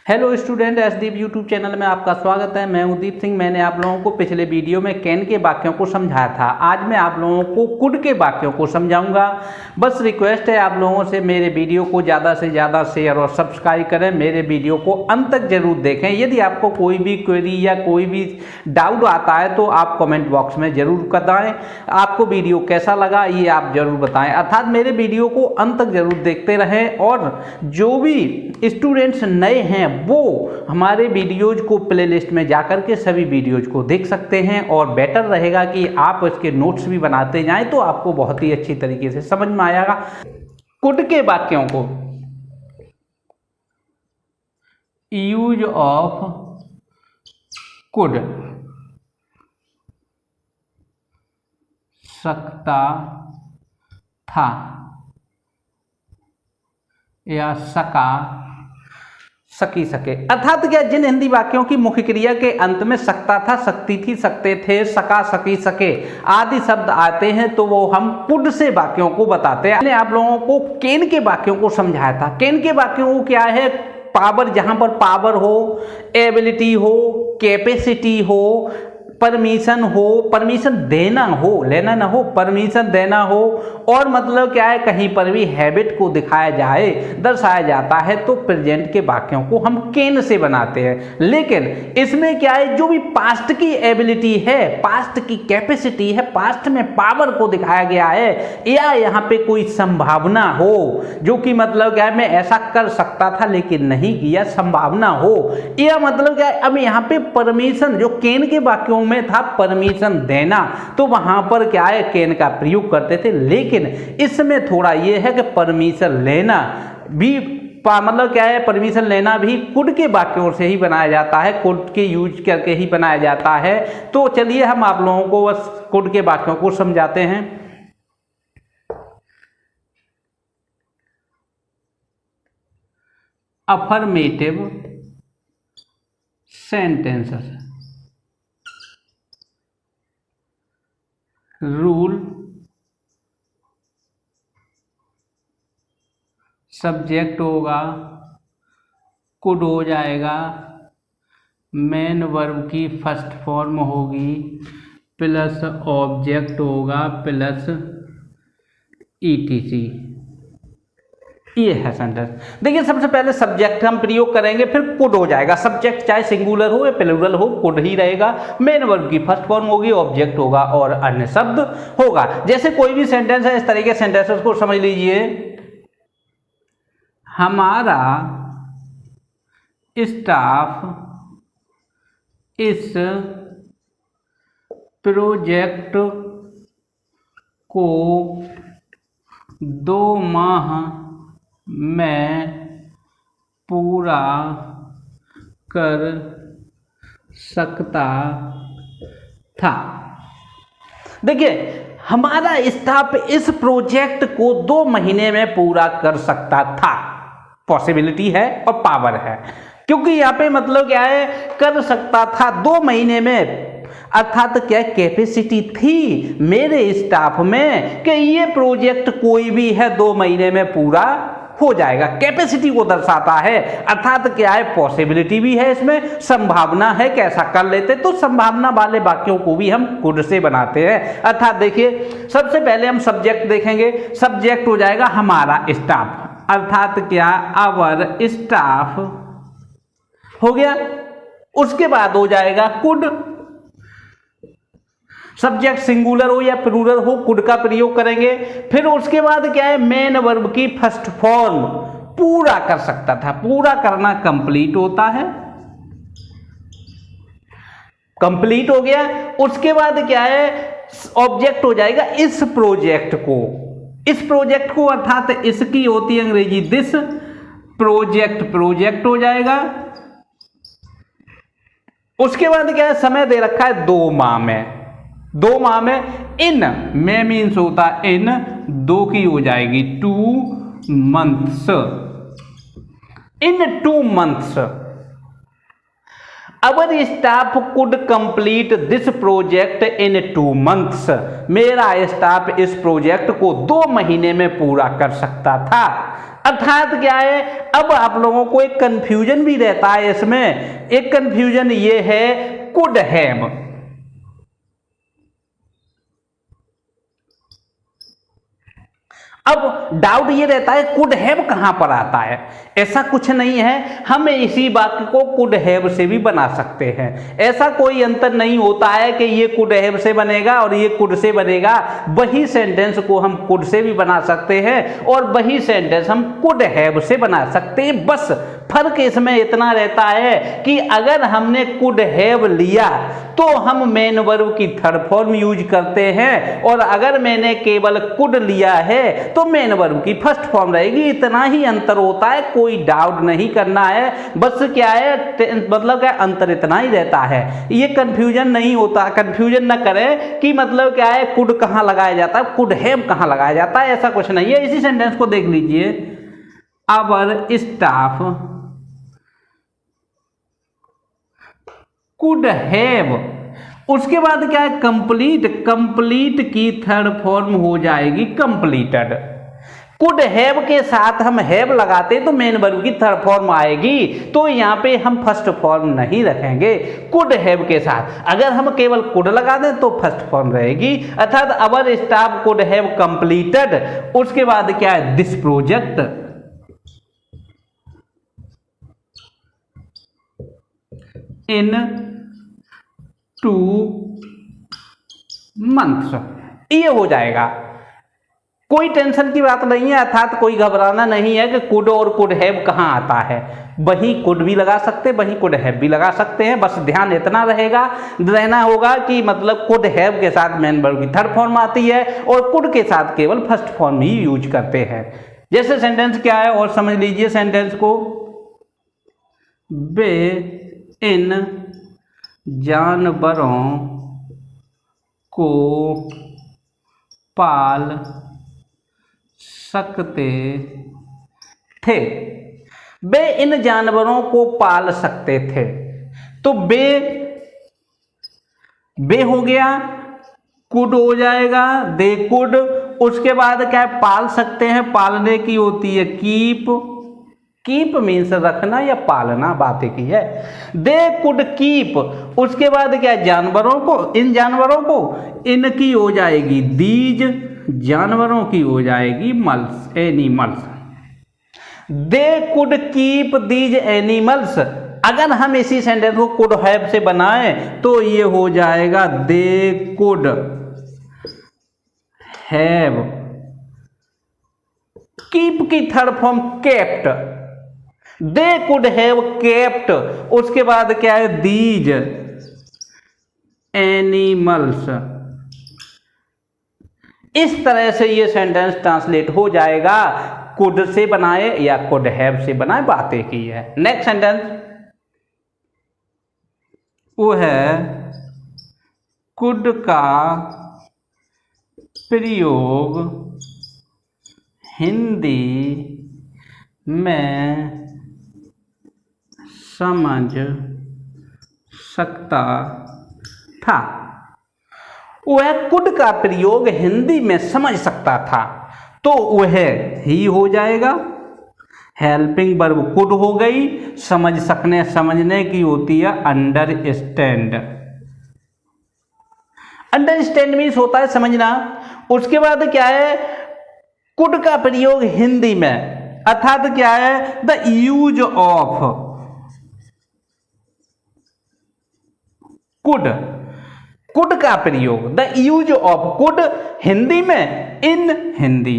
Hello student, एसदीप YouTube channel में आपका स्वागत है। मैं हूं दीप सिंह। मैंने आप लोगों को पिछले वीडियो में कैन के वाक्यों को समझाया था। आज मैं आप लोगों को कुड के वाक्यों को समझाऊंगा। बस रिक्वेस्ट है आप लोगों से, मेरे वीडियो को ज़्यादा से ज़्यादा शेयर और सब्सक्राइब करें। मेरे वीडियो को अंत तक जरूर देखें। यदि आपको कोई भी क्वेरी या कोई भी डाउट आता है तो आप कमेंट बॉक्स में ज़रूर बताएँ। आपको वीडियो कैसा लगा ये आप ज़रूर बताएँ। अर्थात मेरे वीडियो को अंत तक जरूर देखते रहें। और जो भी स्टूडेंट्स नए हैं वो हमारे वीडियोज को प्लेलिस्ट में जाकर के सभी वीडियोज को देख सकते हैं। और बेटर रहेगा कि आप इसके नोट्स भी बनाते जाएं तो आपको बहुत ही अच्छी तरीके से समझ में आएगा। कुड के वाक्यों को, यूज ऑफ कुड, सकता था या सका, सकी, सके। अर्थात क्या, जिन हिंदी वाक्यों की मुख्य क्रिया के अंत में सकता था, सकती थी, सकते थे, सका, सकी, सके आदि शब्द आते हैं तो वो हम कुड से वाक्यों को बताते हैं। मैंने आप लोगों को कैन के वाक्यों को समझाया था। कैन के वाक्यों को क्या है, पावर, जहां पर पावर हो, एबिलिटी हो, कैपेसिटी हो, परमिशन हो, परमिशन देना हो, लेना ना हो, परमिशन देना हो, और मतलब क्या है, कहीं पर भी हैबिट को दिखाया जाए, दर्शाया जाता है तो प्रेजेंट के वाक्यों को हम कैन से बनाते हैं। लेकिन इसमें क्या है, जो भी पास्ट की एबिलिटी है, पास्ट की कैपेसिटी है, पास्ट में पावर को दिखाया गया है, या यहाँ पे कोई संभावना हो, जो कि मतलब क्या है, मैं ऐसा कर सकता था लेकिन नहीं किया, संभावना हो, या मतलब क्या है, अब यहाँ पे परमिशन, जो कैन के वाक्यों में था परमिशन देना, तो वहां पर क्या है, कैन का प्रयोग करते थे। लेकिन इसमें थोड़ा ये है कि परमिशन लेना भी, मतलब क्या है, परमिशन लेना भी कुड के वाक्यों से ही बनाया जाता है, कुड के यूज करके ही बनाया जाता है। तो चलिए हम आप लोगों को बस कुड के वाक्यों को समझाते हैं। अफर्मेटिव सेंटेंसेस, रूल, सब्जेक्ट होगा, कुड हो जाएगा, मेन वर्ब की फर्स्ट फॉर्म होगी, प्लस ऑब्जेक्ट होगा, प्लस ईटीसी। ये है सेंटेंस। देखिए, सबसे पहले सब्जेक्ट हम प्रयोग करेंगे, फिर कुड हो जाएगा। सब्जेक्ट चाहे सिंगुलर हो या प्लूरल हो, कुड ही रहेगा। मेन वर्ब की फर्स्ट फॉर्म होगी, ऑब्जेक्ट होगा और अन्य शब्द होगा। जैसे कोई भी सेंटेंस है, इस तरीके सेंटेंसेस को समझ लीजिए। हमारा स्टाफ इस प्रोजेक्ट को 2 माह में पूरा कर सकता था। देखिए, हमारा स्टाफ इस प्रोजेक्ट को 2 महीने में पूरा कर सकता था। पॉसिबिलिटी है और पावर है, क्योंकि यहाँ पे मतलब क्या है, कर सकता था 2 महीने में, अर्थात क्या कैपेसिटी थी मेरे स्टाफ में कि ये प्रोजेक्ट कोई भी है 2 महीने में पूरा हो जाएगा। कैपेसिटी को दर्शाता है, अर्थात क्या है, पॉसिबिलिटी भी है, इसमें संभावना है कि ऐसा कर लेते। तो संभावना वाले वाक्यों को भी हम कुड से बनाते हैं। अर्थात देखिए, सबसे पहले हम सब्जेक्ट देखेंगे। सब्जेक्ट हो जाएगा हमारा स्टाफ, अर्थात क्या, आवर स्टाफ हो गया। उसके बाद हो जाएगा कुड। सब्जेक्ट सिंगुलर हो या प्लूरल हो, कुड का प्रयोग करेंगे। फिर उसके बाद क्या है, मेन वर्ब की फर्स्ट फॉर्म, पूरा कर सकता था। पूरा करना कंप्लीट होता है, कंप्लीट हो गया। उसके बाद क्या है, ऑब्जेक्ट हो जाएगा इस प्रोजेक्ट को, इस प्रोजेक्ट को, अर्थात इसकी होती है अंग्रेजी दिस प्रोजेक्ट, प्रोजेक्ट हो जाएगा। उसके बाद क्या है, समय दे रखा है 2 माह में, 2 माह में। इन में मीन्स होता है इन, 2 की हो जाएगी 2 months, in 2 months. Our staff could complete this project in 2 months. मेरा स्टाफ इस प्रोजेक्ट को 2 महीने में पूरा कर सकता था। अर्थात क्या है, अब आप लोगों को एक कंफ्यूजन भी रहता है इसमें। एक कंफ्यूजन ये है कुड हैव। अब डाउट ये रहता है कुड हैव कहां पर आता है। ऐसा कुछ नहीं है, हम इसी वाक्य को कुड हैव से भी बना सकते हैं। ऐसा कोई अंतर नहीं होता है कि ये कुड हैव से बनेगा और ये कुड से बनेगा। वही सेंटेंस को हम कुड से भी बना सकते हैं और वही सेंटेंस हम कुड हैव से बना सकते हैं। बस फर्क इसमें इतना रहता है कि अगर हमने कुड हैव लिया तो हम मेन वर्ब की थर्ड फॉर्म यूज करते हैं, और अगर मैंने केवल कुड लिया है तो मेन वर्ब की फर्स्ट फॉर्म रहेगी। इतना ही अंतर होता है, कोई डाउट नहीं करना है। बस क्या है, मतलब क्या अंतर इतना ही रहता है, ये कंफ्यूजन नहीं होता। कंफ्यूजन ना करें कि मतलब क्या है कुड कहां लगाया जाता है, कुड हैव कहां लगाया जाता है, ऐसा कुछ नहीं है। इसी सेंटेंस को देख लीजिए, आवर स्टाफ कुड हैव, उसके बाद क्या है कंप्लीट, कंप्लीट की थर्ड फॉर्म हो जाएगी कंप्लीटेड। कुड हैव के साथ हम हैव लगाते तो मेन वर्ब की थर्ड फॉर्म आएगी, तो यहां पे हम फर्स्ट फॉर्म नहीं रखेंगे कुड हैव के साथ। अगर हम केवल कुड लगा दें तो फर्स्ट फॉर्म रहेगी, अर्थात अवर स्टाफ कुड हैव कंप्लीटेड। उसके बाद क्या है दिस प्रोजेक्ट इन 2 months, ये हो जाएगा। कोई टेंशन की बात नहीं है, अर्थात कोई घबराना नहीं है कि कुड और कुड हैव कहां आता है। वही कुड भी लगा सकते, वही कुड हैव भी लगा सकते हैं। बस ध्यान इतना रहना होगा कि मतलब कुड हैव के साथ मेन वर्ब की थर्ड फॉर्म आती है और कुड के साथ केवल फर्स्ट फॉर्म ही यूज करते हैं। जैसे सेंटेंस क्या है और समझ लीजिए सेंटेंस को, वे इन जानवरों को पाल सकते थे। वे इन जानवरों को पाल सकते थे, तो बे हो गया, कुड हो जाएगा, दे कुड। उसके बाद क्या है पाल सकते हैं, पालने की होती है कीप, कीप मीन्स रखना या पालना, बात एक ही है। दे कुड कीप, उसके बाद क्या जानवरों को, इन जानवरों को, इनकी हो जाएगी दीज, जानवरों की हो जाएगी mulls, animals. They could keep these animals. अगर हम इसी सेंटेंस को कुड हैव से बनाएं तो ये हो जाएगा दे कुड हैव, कीप की third form kept, they could have kept. उसके बाद क्या है दीज एनिमल्स। इस तरह से ये सेंटेंस ट्रांसलेट हो जाएगा, कुड से बनाए या कुड हैव से बनाए, बात एक ही है। नेक्स्ट सेंटेंस वो है कुड का प्रयोग हिंदी में समझ सकता था। वह कुड का प्रयोग हिंदी में समझ सकता था, तो वह ही हो जाएगा। हेल्पिंग वर्ब कुड हो गई, समझ सकने, समझने की होती है अंडरस्टैंड। अंडरस्टैंड मीन्स होता है समझना। उसके बाद क्या है कुड का प्रयोग हिंदी में, अर्थात क्या है the use of could, could का प्रयोग, the use of could Hindi में, इन हिंदी।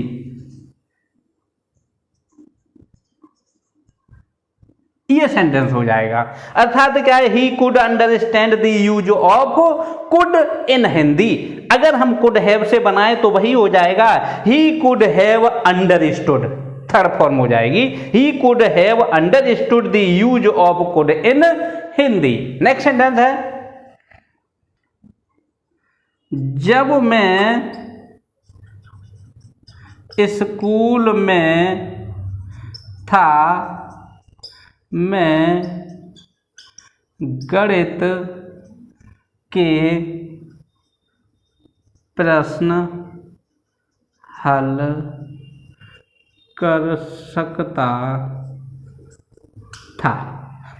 ये सेंटेंस हो जाएगा, अर्थात क्या है he could understand the use of could इन हिंदी। अगर हम कुड हैव से बनाए तो वही हो जाएगा he could have understood, third form हो जाएगी he could have understood the use of could in Hindi. Next sentence है जब मैं स्कूल में था मैं गणित के प्रश्न हल कर सकता था।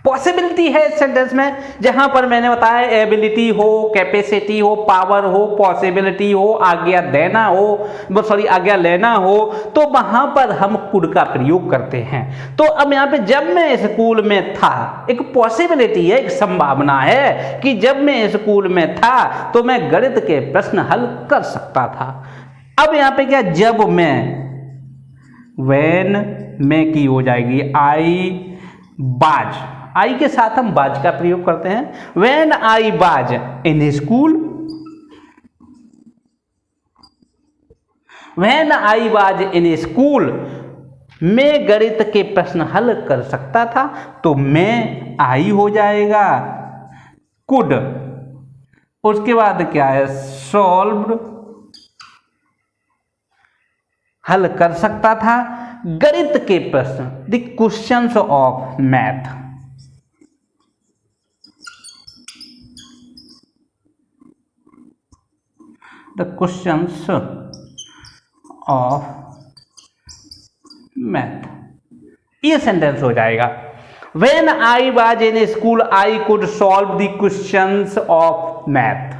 पॉसिबिलिटी है इस सेंटेंस में, जहां पर मैंने बताया एबिलिटी हो, कैपेसिटी हो, पावर हो, पॉसिबिलिटी हो, आज्ञा देना हो, सॉरी आज्ञा लेना हो, तो वहां पर हम कुड का प्रयोग करते हैं। तो अब यहां पे जब मैं स्कूल में था, एक पॉसिबिलिटी है, एक संभावना है कि जब मैं स्कूल में था तो मैं गणित के प्रश्न हल कर सकता था। अब यहां पे क्या, जब मैं, व्हेन में की हो जाएगी आई वाज, आई के साथ हम वाज का प्रयोग करते हैं। When I was in school, when I was in school, मैं गणित के प्रश्न हल कर सकता था, तो मैं आई हो जाएगा कुड, उसके बाद क्या है सॉल्व्ड, हल कर सकता था गणित के प्रश्न, the questions of math. The questions of math, ये सेंटेंस हो जाएगा। When I was in school, I could solve the questions of math.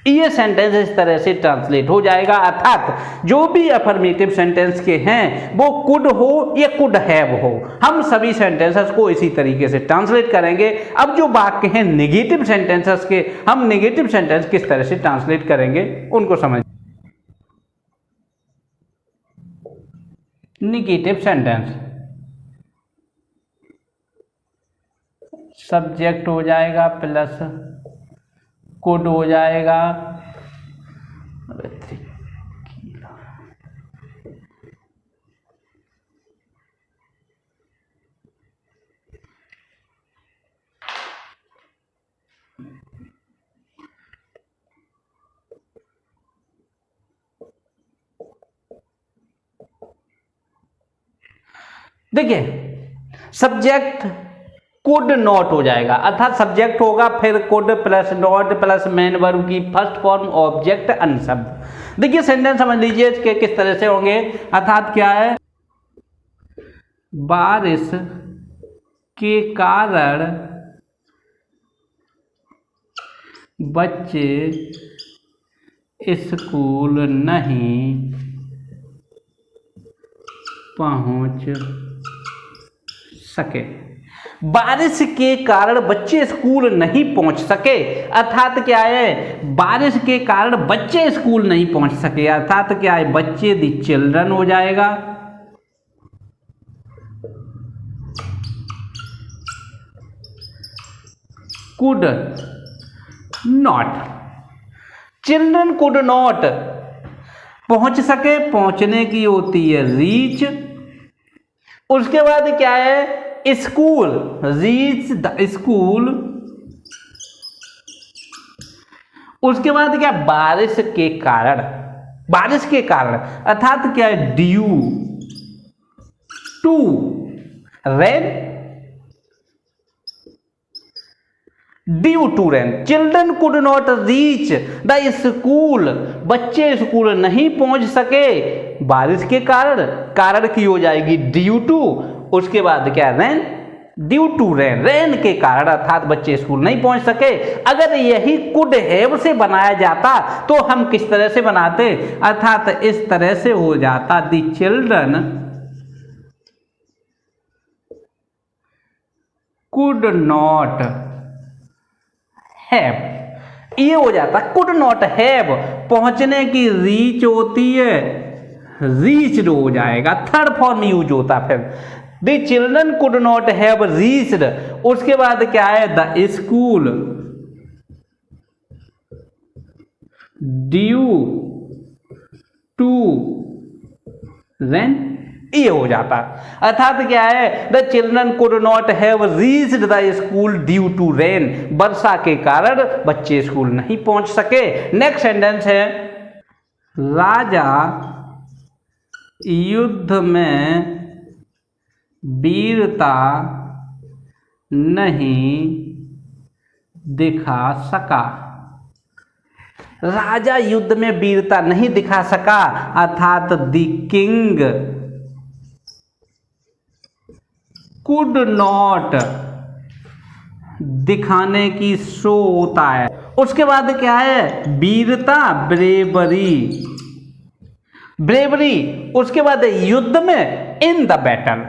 ये सेंटेंस इस तरह से ट्रांसलेट हो जाएगा, अर्थात जो भी अफर्मेटिव सेंटेंस के हैं वो कुड हो या कुड हैव हो, हम सभी सेंटेंसेस को इसी तरीके से ट्रांसलेट करेंगे। अब जो वाक्य हैं नेगेटिव सेंटेंसेस के, हम नेगेटिव सेंटेंस किस तरह से ट्रांसलेट करेंगे उनको समझ। नेगेटिव सेंटेंस, सब्जेक्ट हो जाएगा प्लस कुड हो जाएगा, देखिए सब्जेक्ट कुड नॉट हो जाएगा, अर्थात सब्जेक्ट होगा फिर could plus not plus main verb की फर्स्ट फॉर्म ऑब्जेक्ट अन्य शब्द। देखिए सेंटेंस समझ लीजिए इसके किस तरह से होंगे, अर्थात क्या है, बारिश के कारण बच्चे स्कूल नहीं पहुंच सके। बारिश के कारण बच्चे स्कूल नहीं पहुंच सके, अर्थात क्या है, बारिश के कारण बच्चे स्कूल नहीं पहुंच सके, अर्थात क्या है, बच्चे दी चिल्ड्रन हो जाएगा, could not, children could not पहुंच सके, पहुंचने की होती है रीच, उसके बाद क्या है स्कूल, रीच द स्कूल, उसके बाद क्या बारिश के कारण, बारिश के कारण अर्थात क्या है due to rain, due to rain, children could not reach the school, बच्चे स्कूल नहीं पहुंच सके बारिश के कारण, कारण की हो जाएगी ड्यू टू, उसके बाद क्या rain, due to rain, rain के कारण अर्थात बच्चे स्कूल नहीं पहुंच सके। अगर यही कुड हैव से बनाया जाता तो हम किस तरह से बनाते, अर्थात इस तरह से हो जाता, the children could not have, ये हो जाता कुड नॉट हैव, पहुंचने की रीच होती है रीच्ड हो जाएगा, थर्ड फॉर्म यूज होता फिर, the children could not have reached, उसके बाद क्या है the school due to rain, ये हो जाता, अर्थात क्या है the children could not have reached the school due to rain, वर्षा के कारण बच्चे स्कूल नहीं पहुंच सके। नेक्स्ट सेंटेंस है, राजा युद्ध में वीरता नहीं दिखा सका, राजा युद्ध में वीरता नहीं दिखा सका, अर्थात द किंग कुड नॉट दिखाने की शो होता है। उसके बाद क्या है, वीरता ब्रेवरी, ब्रेवरी। उसके बाद युद्ध में इन द बैटल।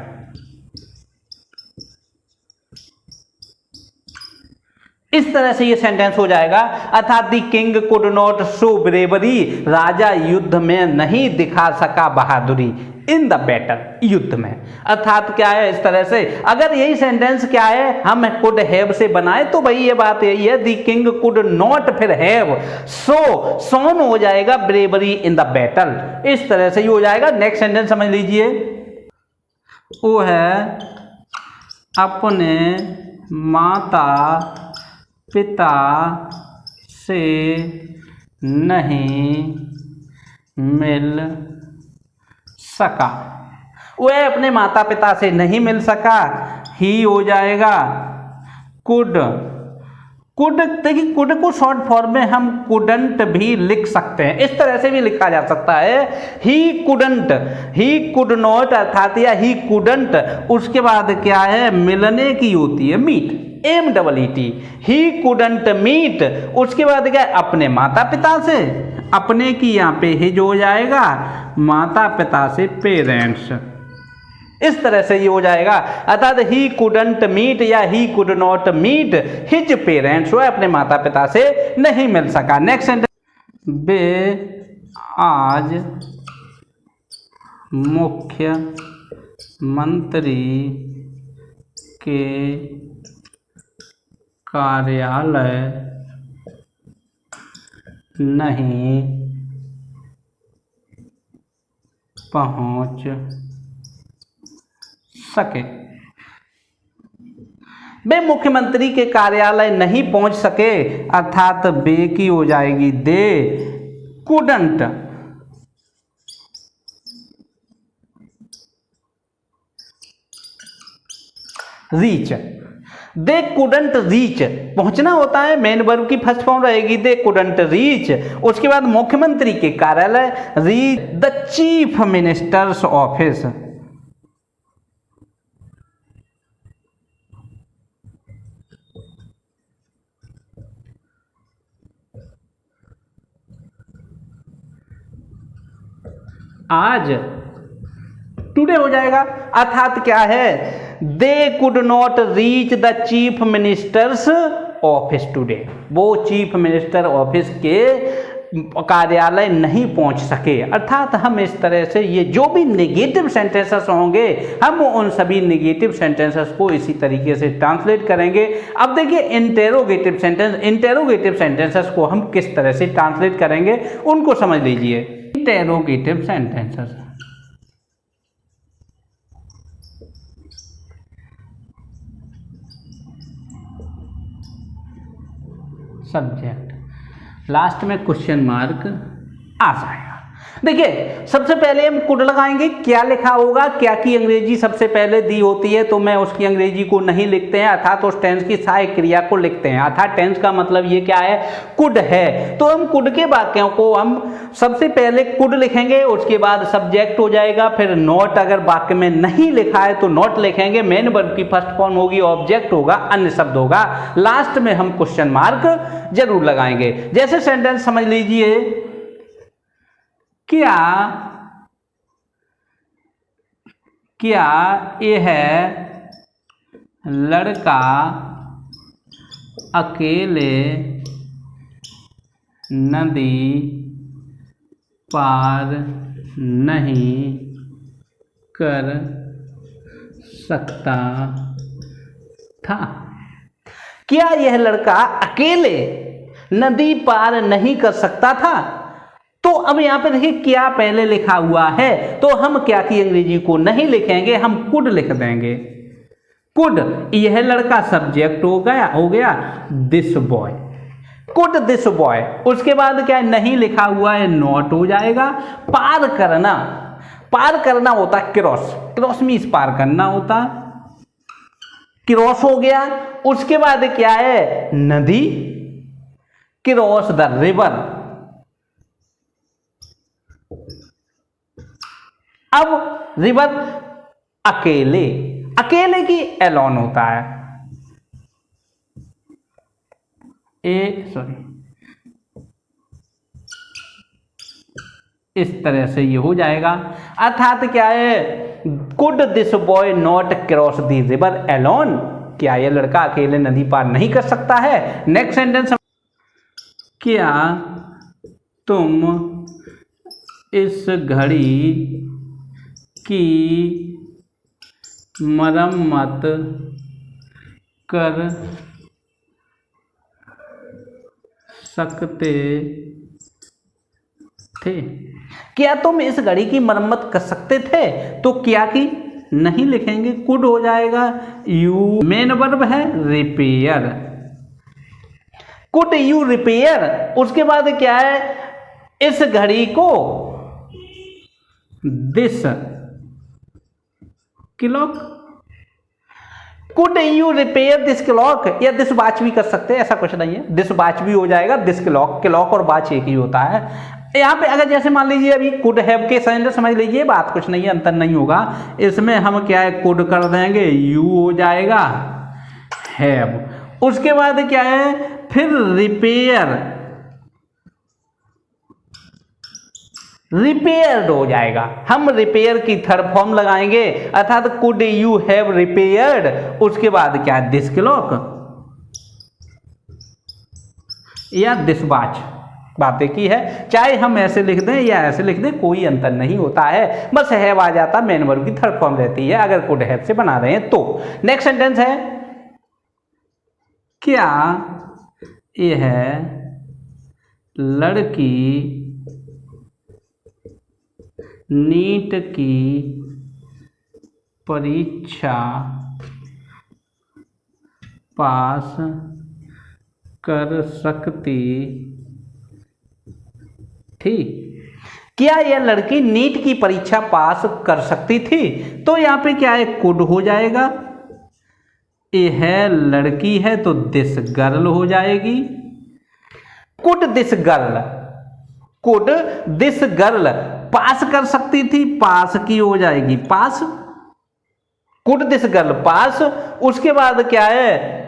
इस तरह से ये सेंटेंस हो जाएगा, अर्थात the king could not show bravery, राजा युद्ध में नहीं दिखा सका बहादुरी, इन द बैटल, युद्ध में। अर्थात क्या है, इस तरह से अगर यही सेंटेंस क्या है हम कुड हैव से बनाए तो भाई ये बात यही है, दी किंग कुड नॉट फिर हैव, सो सोन हो जाएगा ब्रेवरी इन द बैटल। इस तरह से ही हो जाएगा। नेक्स्ट सेंटेंस समझ लीजिए, वो है अपने माता पिता से नहीं मिल सका। वह अपने माता पिता से नहीं मिल सका, ही हो जाएगा कुड। कुड, देखिए कुड को शॉर्ट फॉर्म में हम कुडंट भी लिख सकते हैं, इस तरह से भी लिखा जा सकता है, he couldn't, he could not अर्थात या ही कुडंट। उसके बाद क्या है, मिलने की होती है meet, MEET, he couldn't meet. उसके बाद क्या है, अपने माता पिता से, अपने की यहाँ पे ही जो हो जाएगा माता पिता से पेरेंट्स। इस तरह से ये हो जाएगा, अर्थात ही कुडंट मीट या he could not meet his parents, वह अपने माता पिता से नहीं मिल सका। नेक्स्ट सेंटेंस, वे आज मुख्य मंत्री के कार्यालय नहीं पहुंच सके। वे मुख्यमंत्री के कार्यालय नहीं पहुंच सके, अर्थात बे की हो जाएगी they couldn't reach, they couldn't reach, पहुंचना होता है, मेन वर्ब की फर्स्ट फॉर्म रहेगी दे कुडंट रीच। उसके बाद मुख्यमंत्री के कार्यालय, reach the chief minister's office. आज टुडे हो जाएगा, अर्थात क्या है, they could not reach the chief minister's office today, वो चीफ मिनिस्टर ऑफिस के कार्यालय नहीं पहुंच सके। अर्थात हम इस तरह से ये जो भी नेगेटिव सेंटेंसेस होंगे हम उन सभी नेगेटिव सेंटेंसेस को इसी तरीके से ट्रांसलेट करेंगे। अब देखिए इंटेरोगेटिव सेंटेंस, इंटेरोगेटिव सेंटेंसेस को हम किस तरह से ट्रांसलेट करेंगे उनको समझ लीजिए। इंटेरोगेटिव सेंटेंसेस, सब्जेक्ट लास्ट में क्वेश्चन मार्क आ जाएगा। देखिए सबसे पहले हम कुड लगाएंगे, क्या लिखा होगा, क्या की अंग्रेजी सबसे पहले दी होती है तो मैं उसकी अंग्रेजी को नहीं लिखते हैं, अर्थात उस टेंस की सहायक क्रिया को लिखते हैं। अर्थात टेंस का मतलब ये क्या है, कुड है, तो हम कुड के वाक्यों को हम सबसे पहले कुड लिखेंगे, उसके बाद सब्जेक्ट हो जाएगा, फिर नॉट, अगर वाक्य में नहीं लिखा है तो नॉट लिखेंगे, मेन वर्ब की फर्स्ट फॉर्म होगी, ऑब्जेक्ट होगा, अन्य शब्द होगा, लास्ट में हम क्वेश्चन मार्क जरूर लगाएंगे। जैसे सेंटेंस समझ लीजिए, क्या क्या यह लड़का अकेले नदी पार नहीं कर सकता था? क्या यह लड़का अकेले नदी पार नहीं कर सकता था? तो अब यहां पे देखिए क्या पहले लिखा हुआ है, तो हम क्या की अंग्रेजी को नहीं लिखेंगे, हम कुड लिख देंगे। कुड, यह लड़का सब्जेक्ट हो गया this boy, could this boy. उसके बाद क्या नहीं लिखा हुआ है, नॉट हो जाएगा। पार करना, पार करना होता क्रॉस, क्रॉस मीन्स पार करना होता, क्रॉस हो गया। उसके बाद क्या है, नदी, क्रॉस द रिवर। अब रिवर अकेले, अकेले की एलोन होता है। इस तरह से ये हो जाएगा। अर्थात क्या है, could this boy not cross the river alone, क्या यह लड़का अकेले नदी पार नहीं कर सकता है। नेक्स्ट सेंटेंस, क्या तुम इस घड़ी की मरम्मत कर सकते थे। क्या तुम इस घड़ी की मरम्मत कर सकते थे, तो क्या की नहीं लिखेंगे, कुड हो जाएगा। यू मेन वर्ब है रिपेयर, कुड यू रिपेयर। उसके बाद क्या है, इस घड़ी को this clock, could you repair this clock, या दिस वॉच भी कर सकते हैं, ऐसा कुछ नहीं है, दिस वॉच भी हो जाएगा, दिस क्लॉक, क्लॉक और वॉच एक ही होता है। यहाँ पे अगर जैसे मान लीजिए अभी कुड हैव के सेंटेंस समझ लीजिए, बात कुछ नहीं है, अंतर नहीं होगा। इसमें हम क्या है, कुड कर देंगे, यू हो जाएगा हैव। उसके बाद क्या है, फिर रिपेयर, रिपेयर्ड हो जाएगा। हम रिपेयर की थर्ड फॉर्म लगाएंगे, अर्थात कुड यू हैव रिपेयर्ड। उसके बाद क्या है, दिस क्लॉक या दिस वॉच, बात एक ही है, चाहे हम ऐसे लिख दें या ऐसे लिख दें, कोई अंतर नहीं होता है, बस हैव आ जाता, मेन वर्ब की थर्ड फॉर्म रहती है अगर कुड हैव से बना रहे हैं तो। नेक्स्ट सेंटेंस है, क्या यह लड़की नीट की परीक्षा पास कर सकती थी। क्या यह लड़की नीट की परीक्षा पास कर सकती थी, तो यहां पे क्या है, कुड हो जाएगा। यह लड़की है तो दिस गर्ल हो जाएगी, could this girl, could this girl pass कर सकती थी, पास की हो जाएगी pass, could this girl pass. उसके बाद क्या है,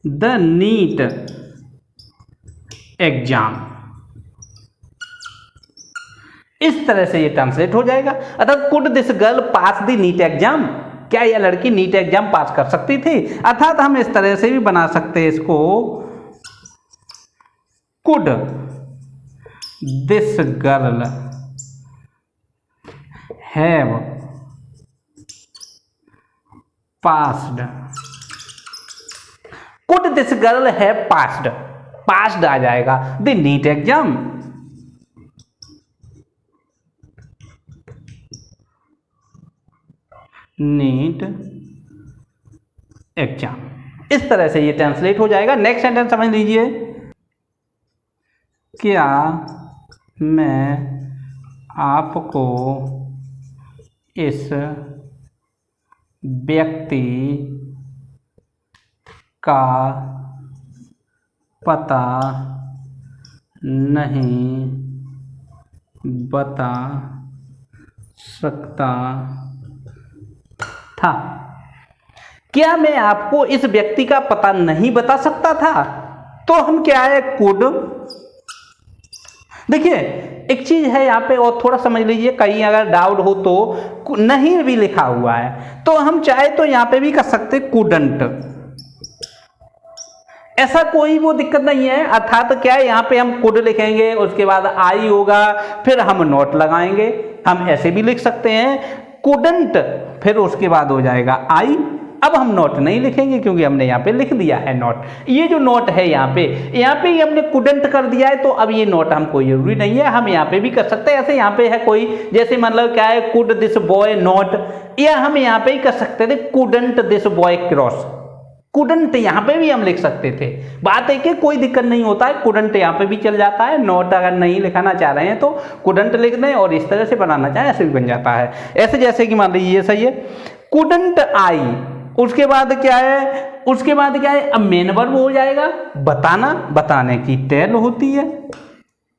द नीट एग्जाम। इस तरह से ये ट्रांसलेट हो जाएगा, अर्थात could this girl pass the NEET exam, क्या यह लड़की नीट एग्जाम पास कर सकती थी। अर्थात हम इस तरह से भी बना सकते हैं इसको, could this girl have passed, could this girl have passed, passed आ जाएगा the NEET exam. NEET exam, इस तरह से ये ट्रांसलेट हो जाएगा। नेक्स्ट सेंटेंस समझ लीजिए, क्या मैं आपको इस व्यक्ति का पता नहीं बता सकता था। क्या मैं आपको इस व्यक्ति का पता नहीं बता सकता था, तो हम क्या है, कुड। देखिए एक चीज है यहाँ पे और थोड़ा समझ लीजिए, कहीं अगर डाउट हो तो नहीं भी लिखा हुआ है तो हम चाहे तो यहाँ पे भी कर सकते कुडंट, ऐसा कोई वो दिक्कत नहीं है। अर्थात क्या है, यहाँ पे हम कुड लिखेंगे, उसके बाद आई होगा, फिर हम नॉट लगाएंगे, हम ऐसे भी लिख सकते हैं कुडंट, फिर उसके बाद हो जाएगा आई। अब हम नॉट नहीं लिखेंगे क्योंकि हमने यहाँ पे लिख दिया है नॉट। ये जो नॉट है यहाँ पे ही हमने कुडंट कर दिया है, तो अब ये नॉट हमको जरूरी नहीं है, हम यहाँ पे भी कर सकते हैं। ऐसे यहाँ पे है कोई, जैसे मतलब क्या है, कुड दिस बॉय नॉट, या हम यहाँ पे ही कर सकते थे couldn't this boy cross, couldn't यहाँ पे भी हम लिख सकते थे। बात है कि कोई दिक्कत नहीं होता है, कुडंट यहाँ पे भी चल जाता है, नॉट अगर नहीं लिखाना चाह रहे हैं तो कुडंट लिख दें और इस तरह से बनाना चाहे ऐसे भी बन जाता है। ऐसे जैसे कि मान लीजिए ये सही है, कुडंट आई, उसके बाद क्या है, उसके बाद क्या है, अब मेन वर्ब हो जाएगा बताना, बताने की टेल होती है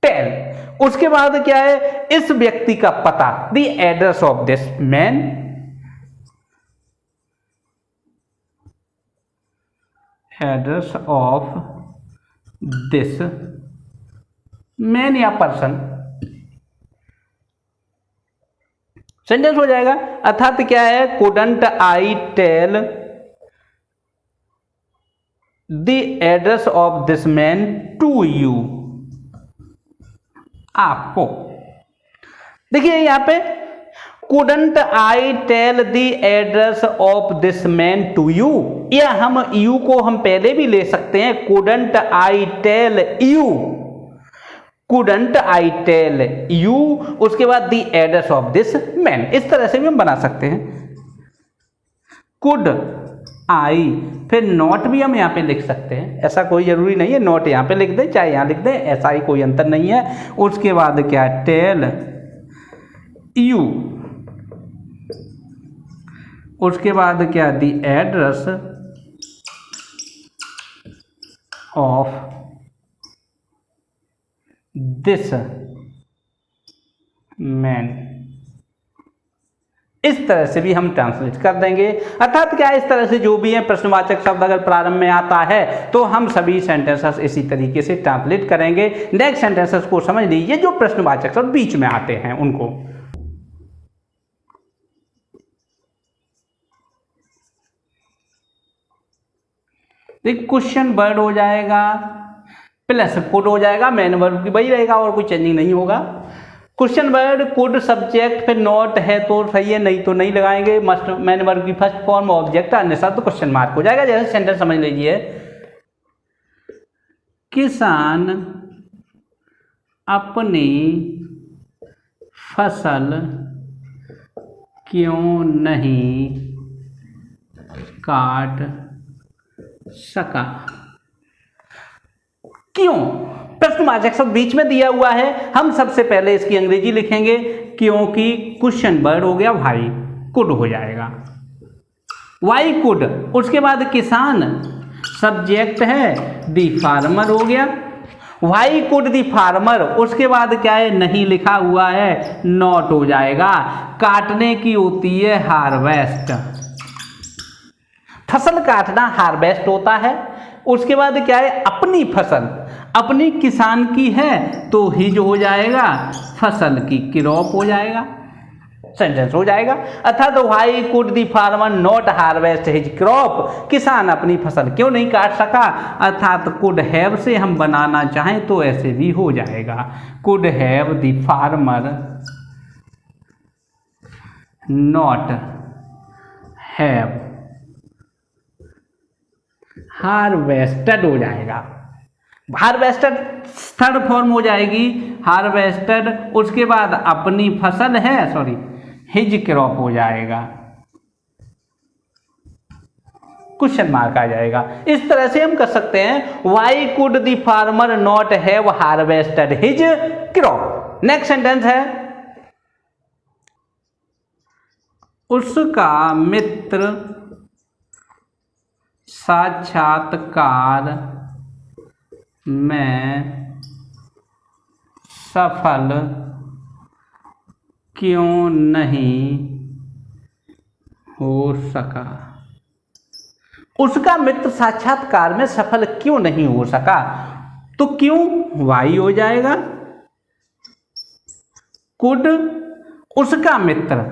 टेल। उसके बाद क्या है, इस व्यक्ति का पता, the address of this man, address of this man या पर्सन, सेंटेंस हो जाएगा। अर्थात क्या है, couldn't I tell the address of this man to you, आपको। देखिए यहां पे couldn't I tell the address of this man to you, या हम यू को हम पहले भी ले सकते हैं, couldn't I tell you, couldn't I tell you, उसके बाद the address of this man, इस तरह से भी हम बना सकते हैं। कुड आई, फिर नॉट भी हम यहाँ पे लिख सकते हैं, ऐसा कोई जरूरी नहीं है नॉट यहाँ पे लिख दें चाहे यहाँ लिख दें, ऐसा ही कोई अंतर नहीं है। उसके बाद क्या, टेल यू, उसके बाद क्या, the address of this man, इस तरह से भी हम ट्रांसलेट कर देंगे। अर्थात क्या, इस तरह से जो भी है प्रश्नवाचक शब्द अगर प्रारंभ में आता है तो हम सभी सेंटेंसेस इसी तरीके से ट्रांसलेट करेंगे। नेक्स्ट सेंटेंसेस को समझ लीजिए जो प्रश्नवाचक शब्द बीच में आते हैं उनको। क्वेश्चन वर्ड हो जाएगा प्लस कुड हो जाएगा, मैन वर्ब की वही रहेगा और कोई चेंजिंग नहीं होगा। क्वेश्चन वर्ड कुड सब्जेक्ट, फिर नॉट है तो सही है, नहीं तो नहीं लगाएंगे। मस्ट मैन वर्ब की फर्स्ट फॉर्म ऑब्जेक्ट, अन्य शब्द क्वेश्चन मार्क हो जाएगा। जैसे सेंटेंस समझ लीजिए, किसान अपनी फसल क्यों नहीं काट सका, क्यों, प्रश्नवाचक शब्द बीच में दिया हुआ है। हम सबसे पहले इसकी अंग्रेजी लिखेंगे, क्योंकि क्वेश्चन वर्ड हो गया वाई, कुड हो जाएगा, वाई कुड। उसके बाद किसान सब्जेक्ट है, दी फार्मर हो गया, वाई कुड दी फार्मर। उसके बाद क्या है, नहीं लिखा हुआ है, नॉट हो जाएगा। काटने की होती है हार्वेस्ट, फसल काटना हार्वेस्ट होता है। उसके बाद क्या है, अपनी फसल, अपनी किसान की है तो हिज हो जाएगा, फसल की क्रॉप हो जाएगा, सेंटेंस हो जाएगा। अर्थात why could the farmer not harvest his crop, किसान अपनी फसल क्यों नहीं काट सका। अर्थात कुड हैव से हम बनाना चाहें तो ऐसे भी हो जाएगा, could have the farmer not have harvested हो जाएगा, हार्वेस्टेड थर्ड फॉर्म हो जाएगी, हार्वेस्टेड। उसके बाद अपनी फसल है, सॉरी हिज क्रॉप हो जाएगा, क्वेश्चन मार्क आ जाएगा। इस तरह से हम कर सकते हैं, Y could the farmer not have harvested his crop. Next sentence है, उसका मित्र साक्षात्कार में सफल क्यों नहीं हो सका, उसका मित्र साक्षात्कार में सफल क्यों नहीं हो सका, तो क्यों वाई हो जाएगा, कुड उसका मित्र,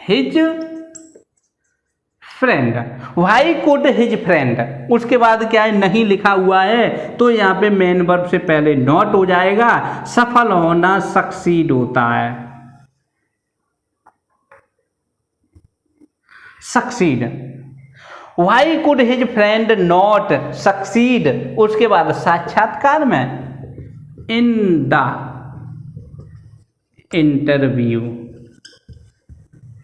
his friend, why could his friend. उसके बाद क्या है, नहीं लिखा हुआ है तो यहाँ पे मेन वर्ब से पहले नॉट हो जाएगा। सफल होना सक्सीड होता है, succeed, Y could his friend not succeed. उसके बाद साक्षात्कार में, इन द इंटरव्यू,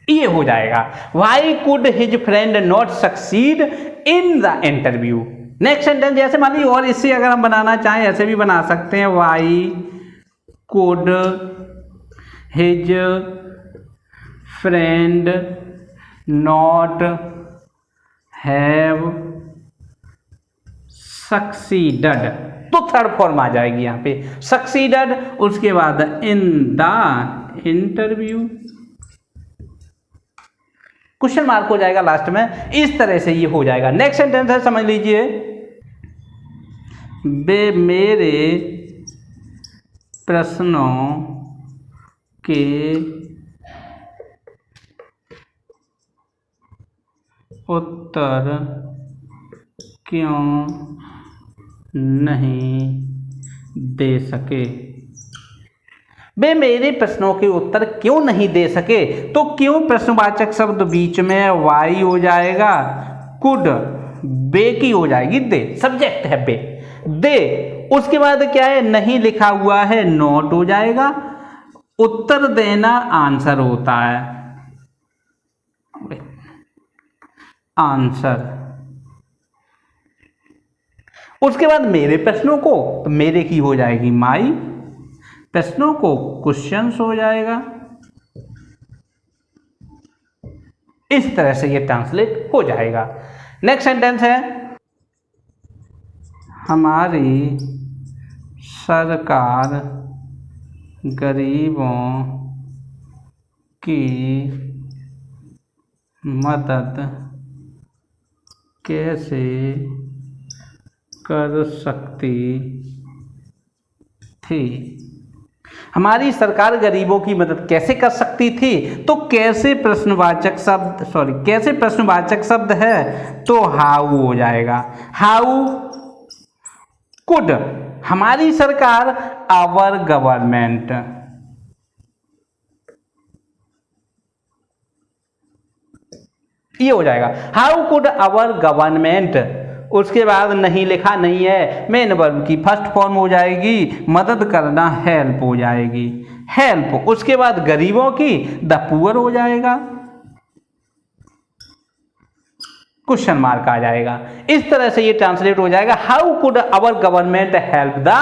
ये हो जाएगा, Y could his friend not succeed in the interview. Next sentence जैसे मान लीजिए, और इससे अगर हम बनाना चाहें ऐसे भी बना सकते हैं, Y could his friend not have succeeded, तो थर्ड फॉर्म आ जाएगी यहाँ पे सक्सीडेड, उसके बाद in the interview, question mark हो जाएगा लास्ट में। इस तरह से ये हो जाएगा। नेक्स्ट सेंटेंस है, समझ लीजिए, वे मेरे प्रश्नों के उत्तर क्यों नहीं दे सके। वे मेरे प्रश्नों के उत्तर क्यों नहीं दे सके, तो क्यों प्रश्नवाचक शब्द बीच में वाई हो जाएगा, कुड बे की हो जाएगी, दे सब्जेक्ट है बे, दे, उसके बाद क्या है, नहीं लिखा हुआ है, नोट हो जाएगा, उत्तर देना आंसर होता है, आंसर। उसके बाद मेरे प्रश्नों को, तो मेरे की हो जाएगी माई, प्रश्नों को क्वेश्चंस हो जाएगा। इस तरह से ये ट्रांसलेट हो जाएगा। नेक्स्ट सेंटेंस है, हमारी सरकार गरीबों की मदद कैसे कर सकती थी। हमारी सरकार गरीबों की मदद कैसे कर सकती थी, तो कैसे प्रश्नवाचक शब्द, कैसे प्रश्नवाचक शब्द है, तो हाउ हो जाएगा, हाउ कुड हमारी सरकार, आवर गवर्नमेंट, ये हो जाएगा, हाउ कुड आवर गवर्नमेंट। उसके बाद नहीं लिखा नहीं है, मेन वर्ब की फर्स्ट फॉर्म हो जाएगी, मदद करना हेल्प हो जाएगी, हेल्प। उसके बाद गरीबों की द पुअर हो जाएगा, क्वेश्चन मार्क आ जाएगा। इस तरह से ये ट्रांसलेट हो जाएगा, how could our government help the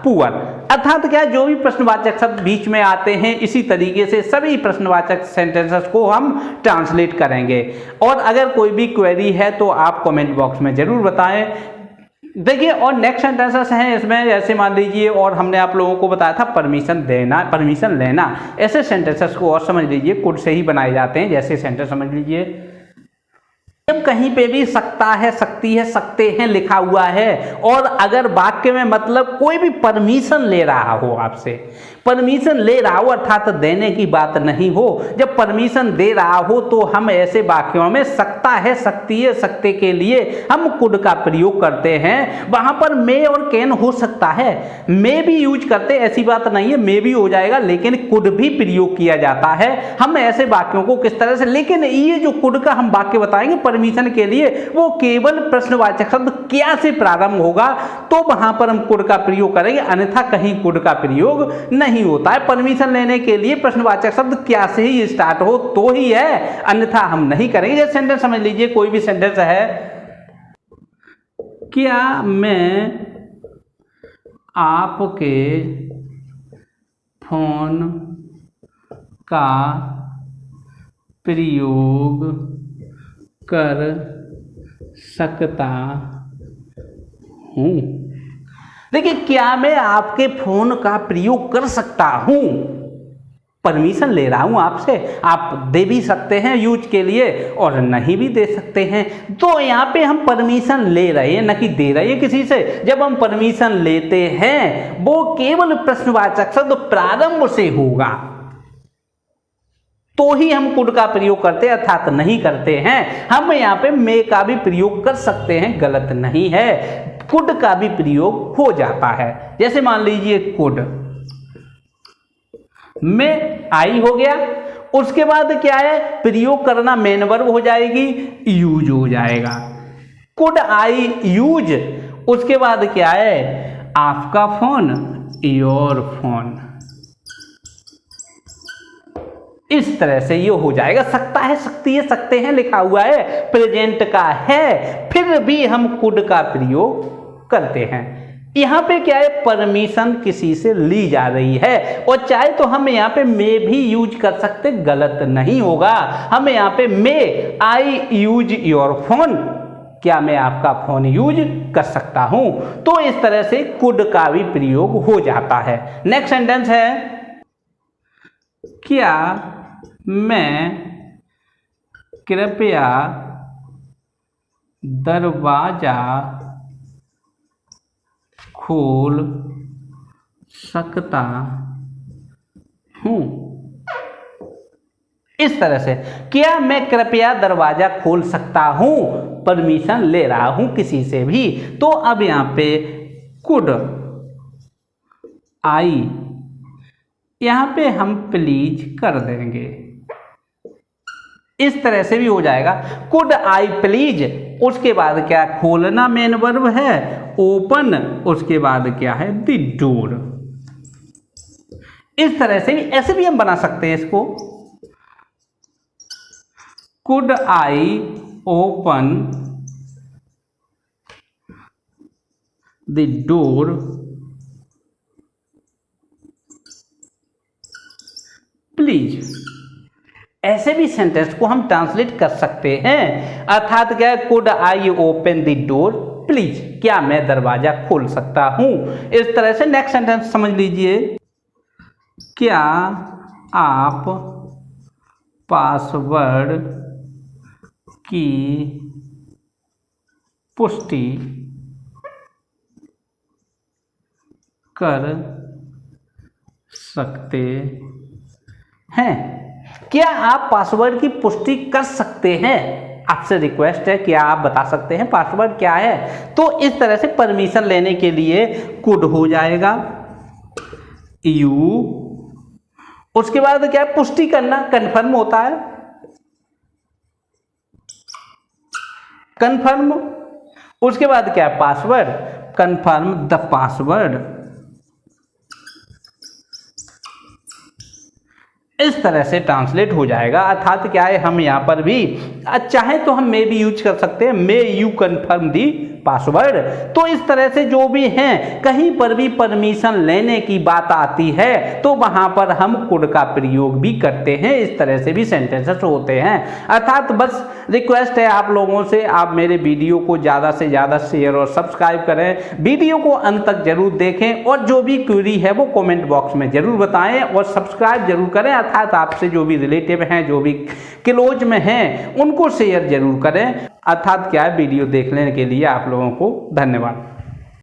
poor. अर्थात क्या, जो भी प्रश्नवाचक शब्द बीच में आते हैं इसी तरीके से सभी प्रश्नवाचक सेंटेंसेस को हम ट्रांसलेट करेंगे। और अगर कोई भी क्वेरी है तो आप कमेंट बॉक्स में जरूर बताएं। देखिए, और नेक्स्ट सेंटेंसेस हैं इसमें, जैसे मान लीजिए, और हमने आप लोगों को बताया था परमिशन देना, परमिशन लेना, ऐसे सेंटेंसेस को और समझ लीजिए कुड से ही बनाए जाते हैं। जैसे सेंटेंस समझ लीजिए, जब कहीं पे भी सकता है, सकती है, सकते हैं लिखा हुआ है, और अगर वाक्य में मतलब कोई भी परमिशन ले रहा हो, आपसे परमिशन ले रहा हो, अर्थात देने की बात नहीं हो, जब परमिशन दे रहा हो तो हम ऐसे वाक्यों में सकता है, सकती है, सकते के लिए हम कुड का प्रयोग करते हैं। वहां पर मे और कैन हो सकता है, मे भी यूज करते, ऐसी बात नहीं है, मे भी हो जाएगा, लेकिन कुड भी प्रयोग किया जाता है। हम ऐसे वाक्यों को किस तरह से, लेकिन ये जो कुड का हम वाक्य बताएंगे परमिशन के लिए, वो केवल प्रश्नवाचक शब्द क्या से प्रारंभ होगा, तो वहां पर हम कुड का प्रयोग करेंगे, अन्यथा कहीं कुड का प्रयोग नहीं होता है। परमिशन लेने के लिए प्रश्नवाचक शब्द क्या से ही स्टार्ट हो तो ही है, अन्यथा हम नहीं करेंगे। जैसे सेंटेंस समझ लीजिए, कोई भी सेंटेंस है, क्या मैं आपके फोन का प्रयोग कर सकता हूं। देखिए, क्या मैं आपके फोन का प्रयोग कर सकता हूं, परमिशन ले रहा हूं आपसे, आप दे भी सकते हैं यूज के लिए और नहीं भी दे सकते हैं। तो यहां पे हम परमिशन ले रहे हैं, न कि दे रहे हैं किसी से। जब हम परमिशन लेते हैं वो केवल प्रश्नवाचक शब्द प्रारंभ से होगा तो ही हम कुड का प्रयोग करते हैं, अर्थात नहीं करते हैं। हम यहाँ पे मे का भी प्रयोग कर सकते हैं, गलत नहीं है, कुड का भी प्रयोग हो जाता है। जैसे मान लीजिए कुड में आई हो गया, उसके बाद क्या है, प्रयोग करना मेन वर्ब हो जाएगी, यूज हो जाएगा, कुड आई यूज। उसके बाद क्या है, आपका फोन, योर फोन। इस तरह से ये हो जाएगा। सकता है, सकती है, सकते हैं लिखा हुआ है, प्रेजेंट का है, फिर भी हम कुड का प्रयोग करते हैं। यहां पे क्या है, परमिशन किसी से ली जा रही है, और चाहे तो हम यहां पे मे भी यूज कर सकते, गलत नहीं होगा। हम यहां पे मे आई यूज योर फोन, क्या मैं आपका फ़ोन यूज कर सकता हूँ। तो इस तरह से कुड का भी प्रयोग हो जाता है। नेक्स्ट सेंटेंस है, क्या मैं कृपया दरवाज़ा खोल सकता हूँ। इस तरह से क्या मैं कृपया दरवाजा खोल सकता हूं, परमिशन ले रहा हूं किसी से भी। तो अब यहां पे कुड आई, यहां पे हम प्लीज कर देंगे। इस तरह से भी हो जाएगा, कुड आई प्लीज, उसके बाद क्या, खोलना मेन वर्ब है, ओपन, उसके बाद क्या है, द डोर। इस तरह से भी, ऐसे भी हम बना सकते हैं इसको, could I open the door please. ऐसे भी सेंटेंस को हम ट्रांसलेट कर सकते हैं। अर्थात क्या है, could I open the door please, क्या मैं दरवाजा खोल सकता हूं। इस तरह से नेक्स्ट सेंटेंस समझ लीजिए, क्या आप पासवर्ड की पुष्टि कर सकते हैं। क्या आप पासवर्ड की पुष्टि कर सकते हैं, आपसे रिक्वेस्ट है, क्या आप बता सकते हैं पासवर्ड क्या है। तो इस तरह से परमिशन लेने के लिए कुड हो जाएगा, यू, उसके बाद क्या है, पुष्टि करना, कन्फर्म होता है, कन्फर्म, उसके बाद क्या है, पासवर्ड, कन्फर्म द पासवर्ड। इस तरह से ट्रांसलेट हो जाएगा। अर्थात क्या है, हम यहाँ पर भी चाहे तो हम मे भी यूज कर सकते हैं, may you confirm the password. तो इस तरह से जो भी हैं, कहीं पर भी परमिशन लेने की बात आती है तो वहां पर हम कुड का प्रयोग भी करते हैं। इस तरह से भी सेंटेंसेस होते हैं। अर्थात बस रिक्वेस्ट है आप लोगों से, आप मेरे वीडियो को ज़्यादा से ज़्यादा शेयर और सब्सक्राइब करें, वीडियो को अंत तक जरूर देखें और जो भी क्वेरी है वो कमेंट बॉक्स में जरूर बताएं और सब्सक्राइब जरूर करें। अर्थात आपसे जो भी रिलेटिव हैं, जो भी क्लोज में हैं, उनको शेयर जरूर करें। अर्थात क्या है, वीडियो देखने के लिए आप लोगों को धन्यवाद।